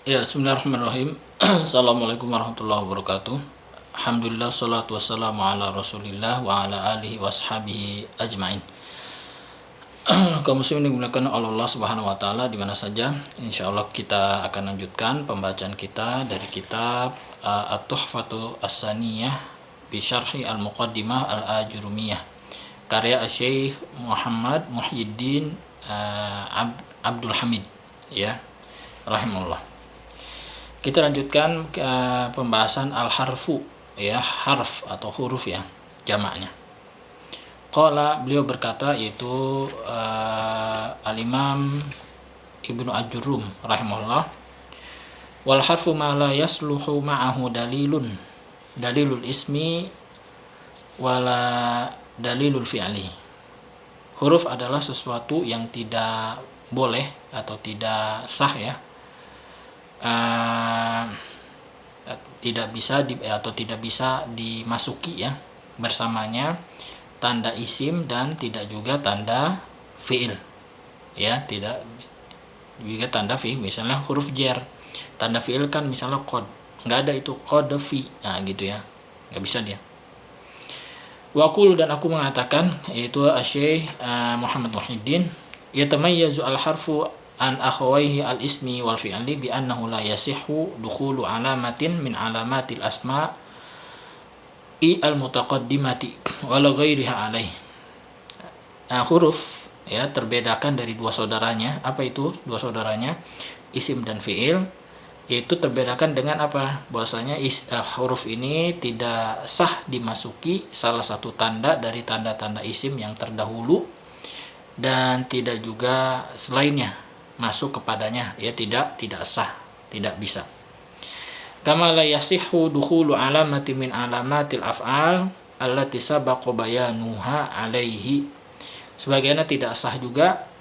Ya, bismillahirrahmanirrahim. Assalamualaikum warahmatullahi wabarakatuh. Alhamdulillah, salatu wassalamu ala rasulillah wa ala alihi washabihi ajmain. Kaum muslimin dimuliakan Allah subhanahu wa ta'ala dimana saja. Insya Allah kita akan lanjutkan pembacaan kita dari kitab At-Tuhfatu As-Saniyah Bisyarhi Al-Muqaddimah Al-Ajurumiyah karya Syekh Muhammad Muhyiddin Abdul Hamid, ya, rahimahullah. Kita lanjutkan ke pembahasan al-harfu, ya, harf atau huruf, ya, jamaknya. Qala, beliau berkata, yaitu al-Imam Ibnu Ajurrum rahimahullah, wal harfu ma la yasluhu ma'ahu dalilul ismi wala dalilul fi'li. Huruf adalah sesuatu yang tidak boleh atau tidak sah, ya, tidak bisa dimasuki, ya, bersamanya tanda isim dan tidak juga tanda fiil, ya, tidak juga tanda fiil. Misalnya huruf jar, tanda fiil kan misalnya qad, nggak ada itu qad fi, nah gitu, ya, nggak bisa dia. Waqul, dan aku mengatakan, yaitu Syekh Muhammad Muhyiddin, yatamayyazu al-harfu an akhawaihi al-ismi wal fi'li bi annahu la yasihhu dukhulu alamatin min alamatil asma al-mutaqaddimati wala ghairiha alaih. Huruf, ya, terbedakan dari dua saudaranya. Apa itu dua saudaranya? Isim dan fi'il. Yaitu terbedakan dengan apa? Bahwasanya huruf ini tidak sah dimasuki salah satu tanda dari tanda-tanda isim yang terdahulu, dan tidak juga selainnya masuk kepadanya, ya, tidak sah, tidak bisa. Kama la yasihhu dukhulu alamati min alamatil af'al allati sabaqa bayanuha alaihi. Sebagaimana tidak sah juga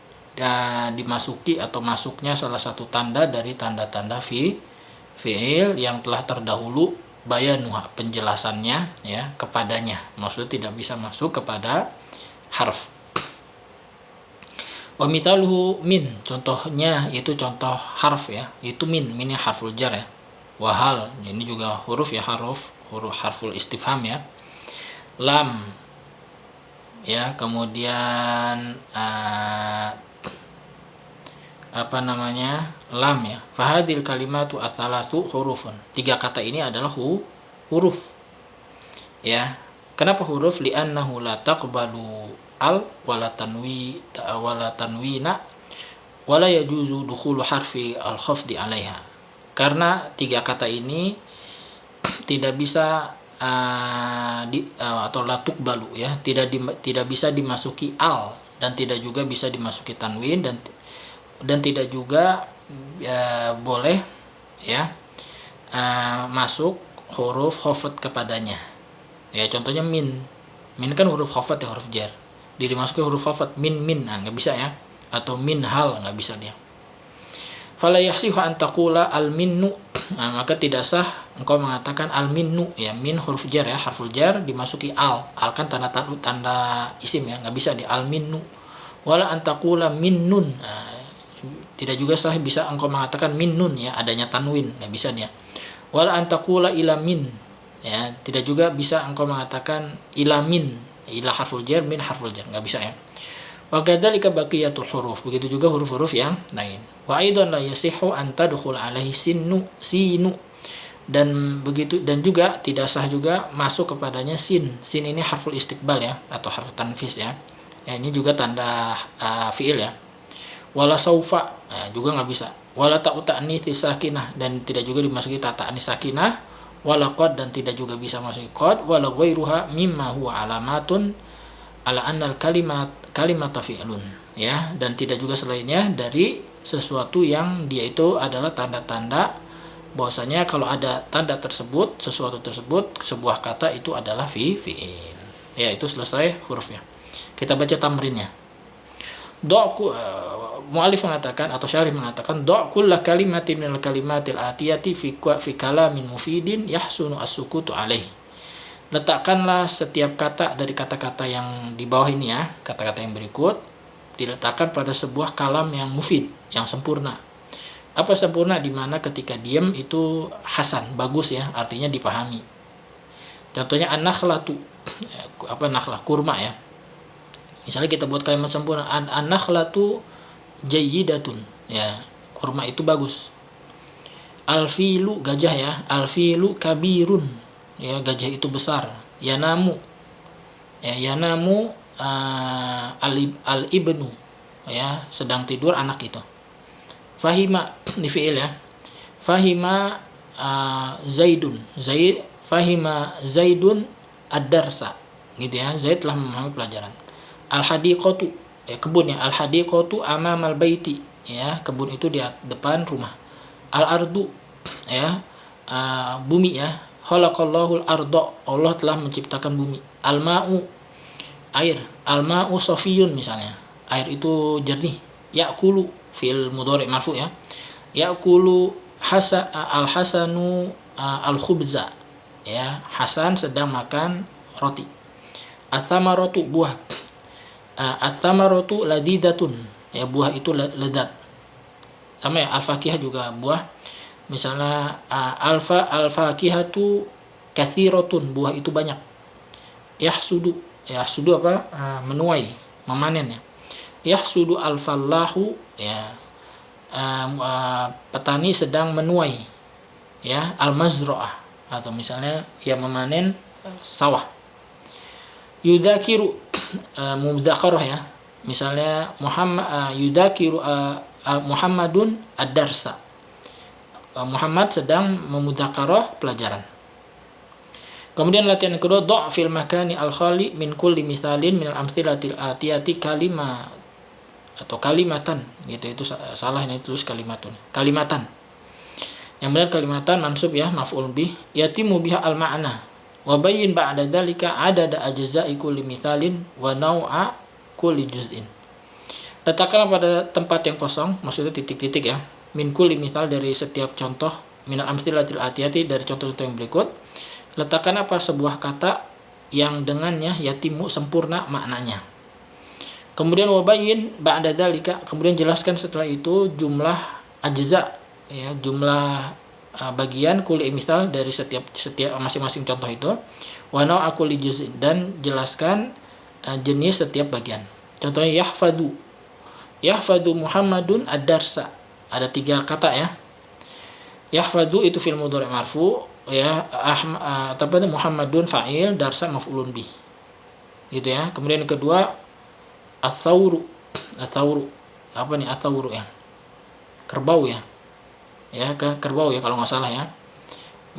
dimasuki atau masuknya salah satu tanda dari tanda-tanda fi'il yang telah terdahulu bayanuha, penjelasannya, ya, kepadanya. Maksudnya tidak bisa masuk kepada harf. Wa mithaluhu min, contohnya itu contoh harf, ya, itu minnya harful jar, ya. Wahal, ini juga huruf, ya, huruf harful istifham, ya. Lam, ya, kemudian lam, ya. Fahadil kalimatu atsalatu hurufun, tiga kata ini adalah huruf, ya. Kenapa huruf? Li'annahu la taqbalu al wala tanwina wala yajuzu dukhulu harfi al-khafdi 'alaiha. Karena tiga kata ini tidak bisa atau la tuqbalu, ya, tidak bisa dimasuki al, dan tidak juga bisa dimasuki tanwin, dan tidak juga boleh, ya, masuk huruf khafd kepadanya. Ya, contohnya min kan huruf khafd, ya, huruf jar, dimasuki huruf khafd min, nah, nggak bisa, ya. Atau min hal, nggak bisa dia. Fala yasihu an taqula al minnu, nah, maka tidak sah engkau mengatakan al minnu, ya, min huruf jar, ya, harful jar dimasuki al kan tanda isim, ya, nggak bisa di al minnu. Wala an taqula minnun, nah, tidak juga sah bisa engkau mengatakan minnun, ya, adanya tanwin, nggak bisa dia. Wala an taqula ila min, ya, tidak juga bisa engkau mengatakan ila min, ila harful jar, min harful jar, nggak bisa, ya. Wa kadzalika baqiyatul huruf, begitu juga huruf-huruf yang lain. Wa aidan la yasihu an tadkhul alaihi sinu, dan begitu, dan juga tidak sah juga masuk kepadanya sin ini harful istiqbal, ya, atau harf tanfis, ya. Ini juga tanda fiil, ya. Wala saufa, juga nggak bisa. Wala ta'u ta'nits sakinah, dan tidak juga dimasuki ta ta'nis sakinah. Wala qad, dan tidak juga bisa masuki qad. Wala ghairuha mimma huwa alamatun ala annal kalimat fi'lun, ya, dan tidak juga selainnya dari sesuatu yang dia itu adalah tanda-tanda bahwasanya kalau ada tanda tersebut, sesuatu tersebut, sebuah kata itu adalah fi'il. Ya, itu selesai hurufnya. Kita baca tamrinnya. Mu'alif mengatakan atau syarih mengatakan, kulla kalimatin minal kalimatil atiyati fi kalamin mufidin yahsunu as-sukutu alaih. Letakkanlah setiap kata dari kata-kata yang di bawah ini, ya, kata-kata yang berikut diletakkan pada sebuah kalam yang mufid, yang sempurna. Apa sempurna? Di mana ketika diam itu hasan, bagus ya, artinya dipahami. Contohnya an-nakhlatu, nakhlah, kurma ya. Misalnya kita buat kalimat sempurna, an-nakhlatu jayyidatun, ya, kurma itu bagus. Al-filu, gajah ya, al-filu kabirun, ya, gajah itu besar. Yanamu, ya, yanamu al-ibnu, ya, sedang tidur anak itu. Fahima, di fi'il ya, fahima zaidun, fahima zaidun ad-darsa, gitu ya, Zaid telah memahami pelajaran. Al-hadiqatu, ya, kebun ya, al-hadiqatu amamal baiti, ya, kebun itu di depan rumah. Al-ardu, ya, bumi ya, khalaqallahul arda, Allah telah menciptakan bumi. Al-ma'u, air, al-ma'u safiyun misalnya, air itu jernih. Ya'kulu, fil mudhari' marfu ya, ya'kulu al-hasanu al-khubza, ya, Hasan sedang makan roti. Ats-tsamaratu, buah, ats-tsamaratu ladidatun, ya, buah itu lezat. Sama ya, al-fakihah juga buah. Misalnya al-fakihatu kathiratun, buah itu banyak. Yahsudu, yahsudu apa? Menuai, memanen ya. Yahsudu al-fallahu, ya, petani sedang menuai, ya, al-mazra'ah, atau misalnya ya memanen sawah. Yudzakiru, mudzakarah ya, misalnya yudzakiru Muhammadun ad-darsa, Muhammad sedang memudzakarah pelajaran. Kemudian latihan kedua, dha' fil makani al-khali min kulli misalin min al-amtsilatil atiyati kalima atau kalimatan, gitu, itu salah, ini tulis kalimatun, kalimatan. Yang benar kalimatan mansub ya, maf'ul bih, yatimu biha al-ma'na wa bayyin ba'da dzalika adada ajza'i kulli mithalin wa naw'a kulli juz'in. Letakkanlah pada tempat yang kosong, maksudnya titik-titik ya, min kulli misal, dari setiap contoh, min al-amtsilatil atiyati, dari contoh-contoh yang berikut. Letakkan apa? Sebuah kata yang dengannya yatimu, sempurna maknanya. Kemudian wabayin ba'da dzalika, kemudian jelaskan setelah itu jumlah ajza, ya, jumlah bagian kulli misal dari setiap masing-masing contoh itu. Wa naw'a kulli juz'in, dan jelaskan jenis setiap bagian. Contohnya yahfadu Muhammadun ad-darsa, ada 3 kata ya. Yahfadu itu fil mudhari' marfu, ya, Muhammadun fa'il, darsa maf'ulun bih, gitu ya. Kemudian yang kedua ats-tsauru, apa nih ats-tsauru ya, kerbau ya, kerbau ya kalau nggak salah ya.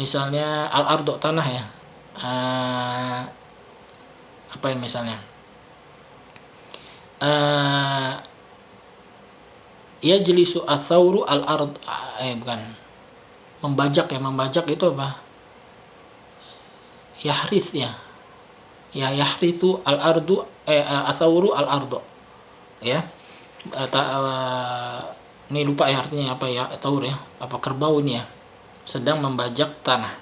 Misalnya al-ardo, tanah ya, apa ya misalnya, yajlisu ats-tsauru al-ard, bukan membajak ya, membajak itu apa, yahrith ya, yahrithu al-ardu, ats-tsauru al-ardo ya. Ini lupa ya artinya apa ya, tsaur ya, apa kerbau ini ya, sedang membajak tanah.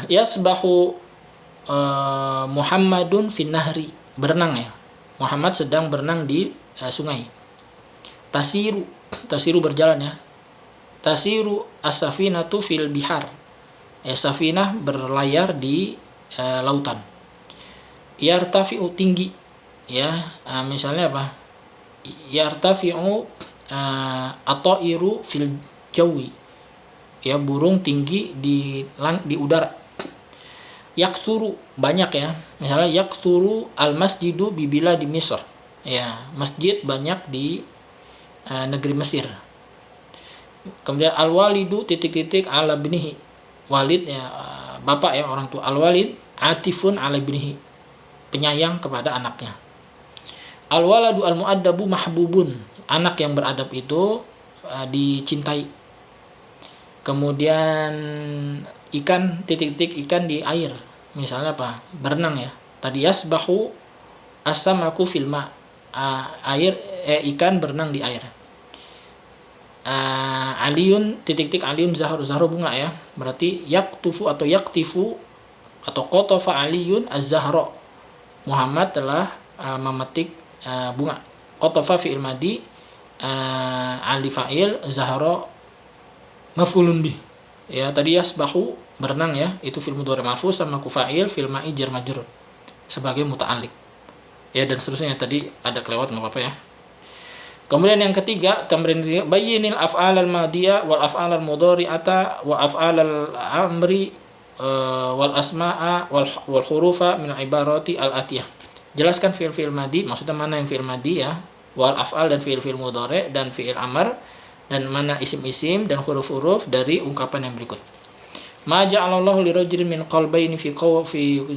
Yasbahu Muhammadun fin nahri, berenang ya, Muhammad sedang berenang di sungai. Tasiru berjalan ya, tasiru as-safinatu fil bihar, ya, safinah berlayar di lautan. Yartafi'u, tinggi ya, misalnya apa, yartafi'u at-tairu fil jawi, ya, burung tinggi di udara. Yaksuru, banyak ya, misalnya yaksuru al-masjidu bi biladi Misr, ya, masjid banyak di negeri Mesir. Kemudian al-walidu titik-titik ala binihi, walid ya, bapak ya, orang tua. Al-walid atifun ala binihi, penyayang kepada anaknya. Al-waladu al-mu'addabu mahbubun, anak yang beradab itu dicintai. Kemudian ikan, titik-titik, ikan di air, misalnya apa, berenang ya, tadi yasbahu as-samaku fil ma', ikan berenang di air. Aliyun titik-titik, aliyun zahru bunga ya, berarti yaktufu atau yaktifu atau qatafa aliyun az-zahra, Muhammad telah memetik bunga. Qatafa fi'il madi, ali fa'il, zahara maf'ulun bih. Ya, tadi yasbahu berenang ya, itu fi'il mudhari marfu, sama kufa'il fil ma'i jar majrur sebagai muta'alliq. Ya, dan seterusnya tadi ada kelewat enggak apa-apa ya. Kemudian yang ketiga, tamrin ketiga, bayyinil af'al al-madiyah wal af'al al-mudhari'ata wa af'al al-amri wal asma'a wal hurufa min ibarati al-atiyah. Jelaskan fi'il madi, maksudnya mana yang fi'il madi ya, wal af'al dan fi'il mudhari dan fi'il amr, dan mana isim-isim dan huruf-huruf dari ungkapan yang berikut. Ma ja'alallahu lirajulin min qalbayni fi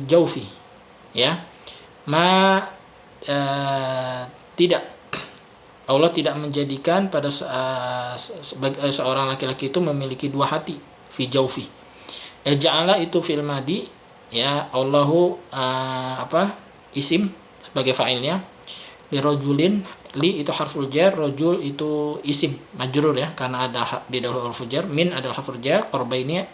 jawfi. Ya. Tidak, Allah tidak menjadikan pada seorang laki-laki itu memiliki dua hati, fi jawfi. Ja'ala itu fil madi ya, Allahu isim sebagai fa'ilnya, li rajulin, li itu harful jar, rajul itu isim majrur ya, karena ada di dahulu huruf jar, min adalah harful jar, qarbaini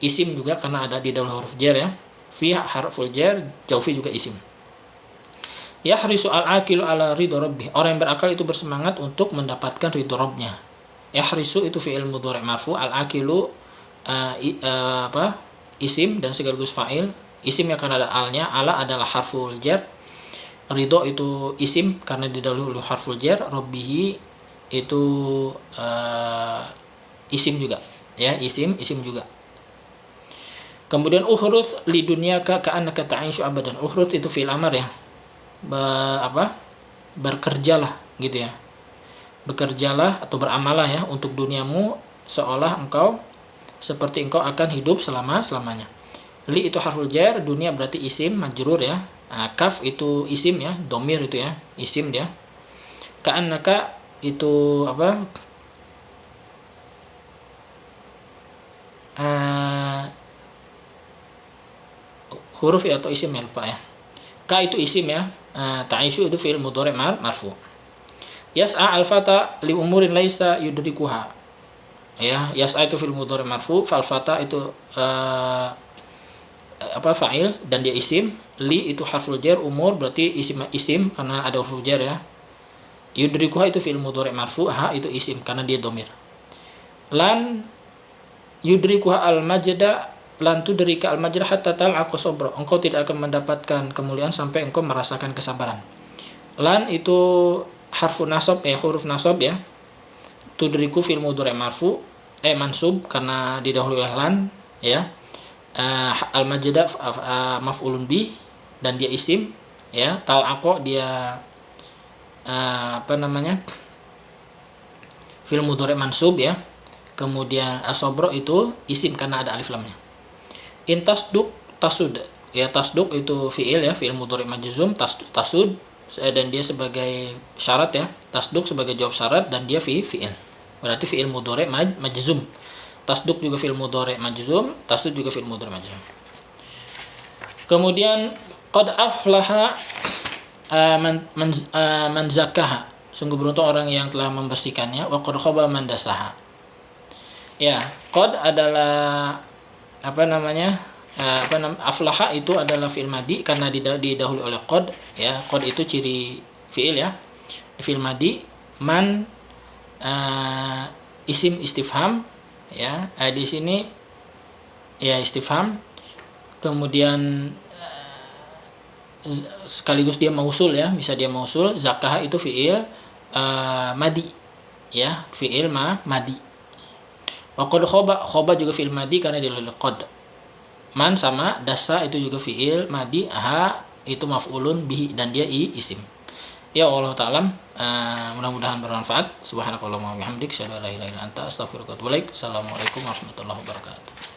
isim juga karena ada di dahulu huruf jar ya, fi harful jar, jawfi juga isim. Yahrisu al-aqilu ala ridho rabbih, orang yang berakal itu bersemangat untuk mendapatkan ridho Rabbnya. Yahrisu itu fi'il mudhari' marfu, al-aqilu isim dan sekaligus fa'il. Isim yang karena ada alnya, ala adalah harful jar, ridho itu isim karena didahului harful jar, rabbihi itu isim juga ya, isim juga. Kemudian uhruz li dunyaka ka'annaka ta'ishu abadan, uhruz itu fi'il amar ya, bekerjalah gitu ya, bekerjalah atau beramalah ya untuk duniamu seolah engkau seperti engkau akan hidup selamanya. Li itu harful jar, dunia berarti isim majrur ya. Kaf itu isim ya, domir itu ya, isim dia. Ka'annaka itu huruf ya atau isim ya, lupa ya. Ka itu isim ya, ta'ishu itu fi'il mudhari' marfu. Yas'a al-fata li umurin laisa yudrikuha. Ya, yas'a itu fi'il mudhari' marfu, fal fata itu fa'il dan dia isim, li itu harful jar, umur berarti isim karena ada huruf jar ya. Yudrikuha itu fi'il mudhari' marfu, ha itu isim karena dia domir. Lan yudrikuha al-majda, lan tudrika al-majda hatta tal'aqa sabra, engkau tidak akan mendapatkan kemuliaan sampai engkau merasakan kesabaran. Lan itu harfu nasab ya, huruf nasab ya. Tudriku fi'il mudhari' marfu, mansub karena didahului oleh lan ya. Al-majda maf'ulun bih dan dia isim ya. Tal'aqa dia fi'il mudhari' mansub ya. Kemudian as-sabra itu isim karena ada alif lamnya. In tasduk tasud ya, tasduk itu fi'il ya, fi'il mudhari' majzum, tasud dan dia sebagai syarat ya, tasduk sebagai jawab syarat dan dia fi'il, berarti fi'il mudhari' majzum. Tasduk juga fi'il mudhari' majzum, tasud juga fi'il mudhari' majzum. Kemudian qad aflaha man zakkaha, sungguh beruntung orang yang telah membersihkannya, wa qad khaba man dasaha. Ya, qad adalah aflaha itu adalah fi'il madi karena didahului oleh qad ya. Qad itu ciri fi'il ya, fi'il madi. Man isim istifham ya, di sini ya istifham, kemudian sekaligus dia mausul ya, bisa dia mausul. Zakah itu fi'il madi ya, fi'il madi. Wa qad khoba juga fi'il madi karena didahului qad. Man sama dasa itu juga fi'il madi, ha itu maf'ulun bihi dan dia isim. Ya Allah ta'ala, mudah-mudahan bermanfaat. Subhanakallahumma wa bihamdik, asyhadu an la ilaha illa anta, astaghfiruka wa atubu ilaik. Assalamualaikum warahmatullahi wabarakatuh.